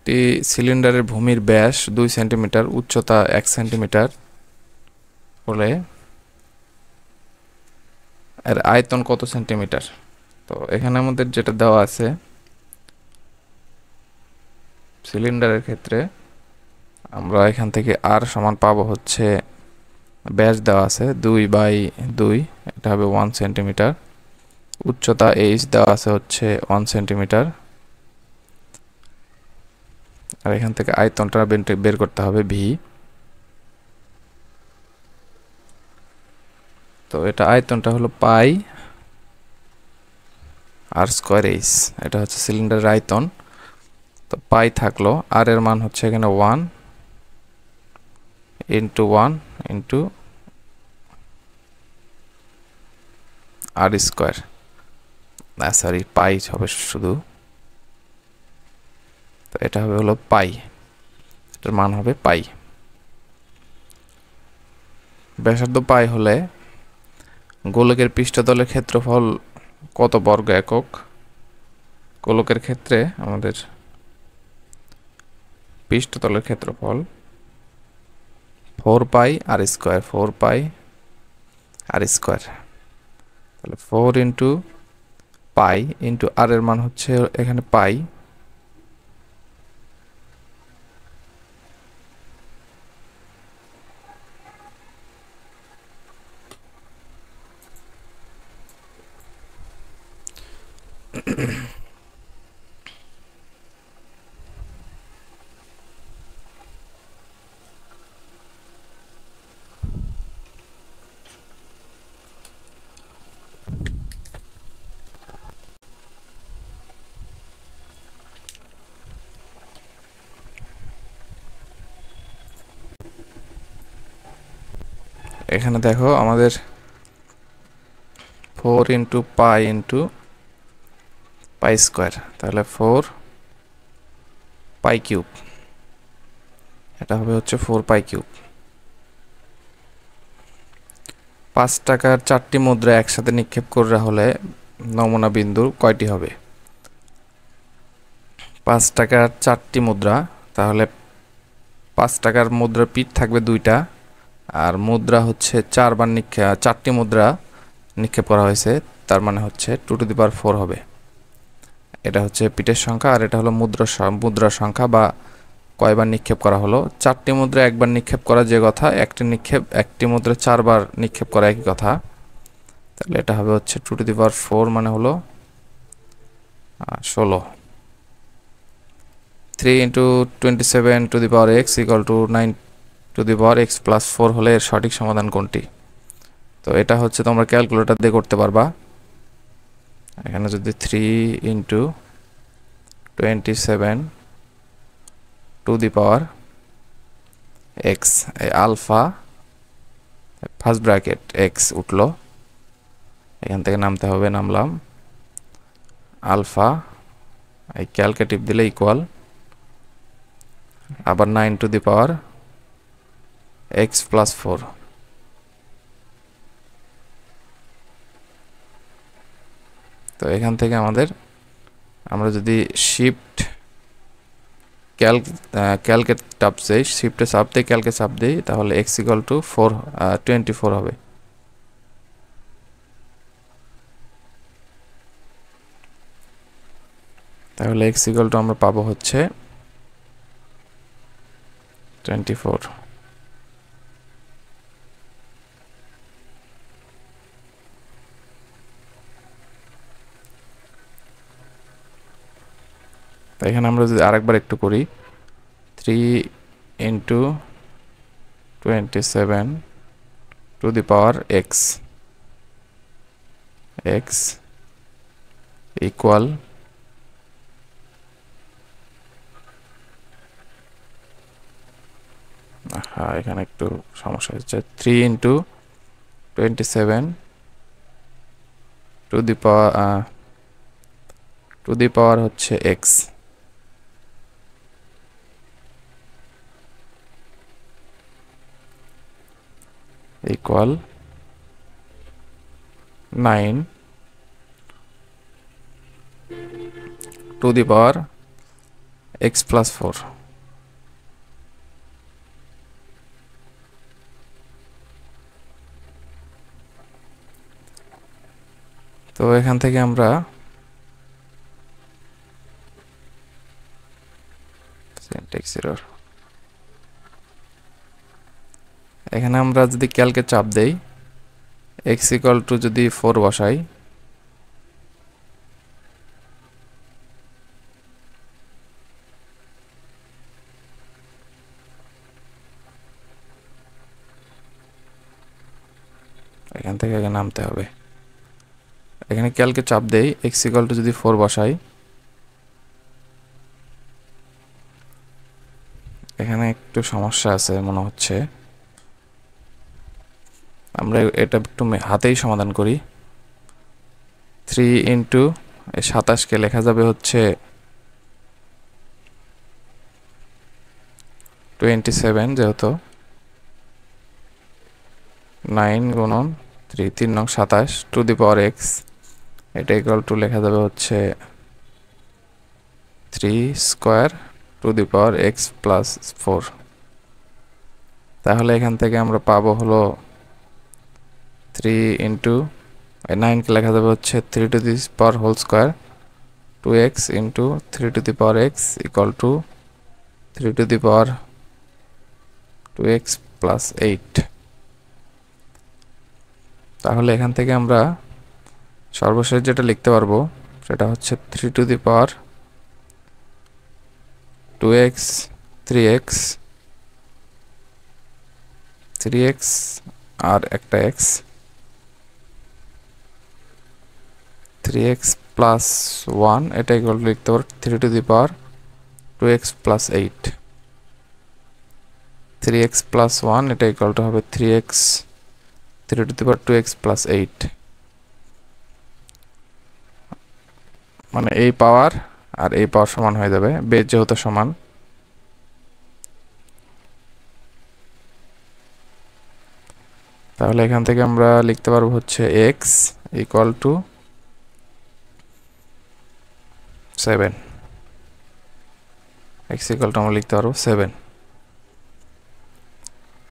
একটি সিলিন্ডারের ভূমির ব্যাস 2 সেন্টিমিটার, উচ্চতা 1 সেন্টিমিটার হলে এর আয়তন কত সেন্টিমিটার? তো এখানে আমাদের যেটা দেওয়া আছে সিলিন্ডারের ক্ষেত্রে আমরা এখান থেকে আর সমান পাবো হচ্ছে ব্যাস দেওয়া আছে 2/2, এটা হবে 1 সেন্টিমিটার। উচ্চতা h দেওয়া আছে হচ্ছে 1 সেন্টিমিটার। আর এখান থেকে আয়তনটা বের করতে হবে v। তো এটা আয়তনটা হলো পাই আর স্কোয়ার h, এটা হচ্ছে সিলিন্ডারের আয়তন। তো পাই থাকলো, আর এর মান হচ্ছে এখানে 1 ইন্টু 1 ইন্টু আর স্কোয়ার, না সরি পাই হবে শুধু। তো এটা হবে হলো পাই, এটার মান হবে পাই। ব্যাসার্ধ পাই হলে গোলকের পৃষ্ঠতলের ক্ষেত্রফল কত বর্গ একক? গোলকের ক্ষেত্রে আমাদের পৃষ্ঠতলের ক্ষেত্রফল 4 পাই আর স্কোয়ার, 4 পাই আর স্কোয়ার। তাহলে 4 ইন্টু পাই ইন্টু আর এর মান হচ্ছে এখানে পাই, এখানে দেখো আমাদের 4 ইন্টু পাই স্কোয়ার, তাহলে 4 পাই কিউব, এটা হবে হচ্ছে 4 পাই কিউব। 5 টাকার 4টি মুদ্রা একসাথে নিক্ষেপ করা হলে নমুনা বিন্দু কয়টি হবে? 5 টাকার 4টি মুদ্রা, তাহলে 5 টাকার মুদ্রার পিঠ থাকবে 2টা, আর মুদ্রা হচ্ছে 4টি মুদ্রা নিক্ষেপ করা হয়েছে, তার মানে হচ্ছে 2 টু দি পাওয়ার 4 হবে। এটা হচ্ছে পিঠের সংখ্যা, আর এটা হলো মুদ্রার সংখ্যা বা কয়বার নিক্ষেপ করা হলো। 4টি মুদ্রা একবার নিক্ষেপ করা যে কথা, একটি মুদ্রা 4 বার নিক্ষেপ করা একই কথা। তাহলে এটা হবে হচ্ছে 2 টু দি পাওয়ার 4 মানে হলো 16। 3 into 27 to the power x equal to 9 two the power x plus 4 হলে এর সঠিক সমাধান কোনটি? তো এটা হচ্ছে তোমরা ক্যালকুলেটর দিয়ে করতে পারবা। এখানে যদি 3 into 27 to the power x, alpha first bracket x উঠলো, এখান থেকে নামতে হবে, নামলাম আলফা, এই ক্যালকুলেটিভ দিলে ইকুয়াল আবার 9 two the power x plus 4। তো এখান থেকে আমরা যদি শিফট ক্যালকে চাপ দেই, শিফটে চাপ দিয়ে ক্যালকে চাপ দিই, তাহলে x ইকুয়াল টু 24 হবে। তাহলে x ইকুয়াল টু আমরা পাবো হচ্ছে 24। তাই এখানে আমরা যদি আরেকবার একটু করি, 3 into 27 to the power x equal হ্যাঁ এখানে একটু সমস্যা হচ্ছে, 3 ইন্টু 27 টু দি পাওয়ার হচ্ছে x equal 9 two the power x plus 4। তো এখান থেকে আমরা সিনট্যাক্স এরর, এখানে আমরা যদি ক্যালকে চাপ দেই এক্স ইকুয়াল টু যদি 4 বসাই, এখান থেকে আগে নামতে হবে। এখানে ক্যালকে চাপ দেই এক্স ইকুয়াল টু যদি 4 বসাই, এখানে একটু সমস্যা আছে মনে হচ্ছে। আমরা এটা একটু হাতেই সমাধান করি। 3 ইন্টু 27কে লেখা যাবে হচ্ছে 27, যেহেতু 9 গুণন 3 3 নং 27 টু দি পাওয়ার এক্স, এটা ইকুয়াল টু লেখা যাবে হচ্ছে 3 square two the power x plus 4। তাহলে এখান থেকে আমরা পাবো হলো 3 ইন্টু 9কে লেখা যাবে হচ্ছে 3 to the power whole square 2x into 3 to the power x equal to 3 to the power 2x plus 8। তাহলে এখান থেকে আমরা সর্বশেষ যেটা লিখতে পারবো সেটা হচ্ছে 3 to the power 2x 3x 3x আর একটা x 3x প্লাস 1, এটা ইকুয়াল টু লিখতে পারবো 3 to the power 2x plus 8। 3x plus 1 এটা ইকুয়াল টু হবে 3x 3 to the power 2x plus 8, মানে এই পাওয়ার আর এই পাওয়ার সমান হয়ে যাবে, বেস যেহেতু সমান। তাহলে এখান থেকে আমরা লিখতে পারবো হচ্ছে x equal to 7, x equal to আমরা লিখতে পারবো 7।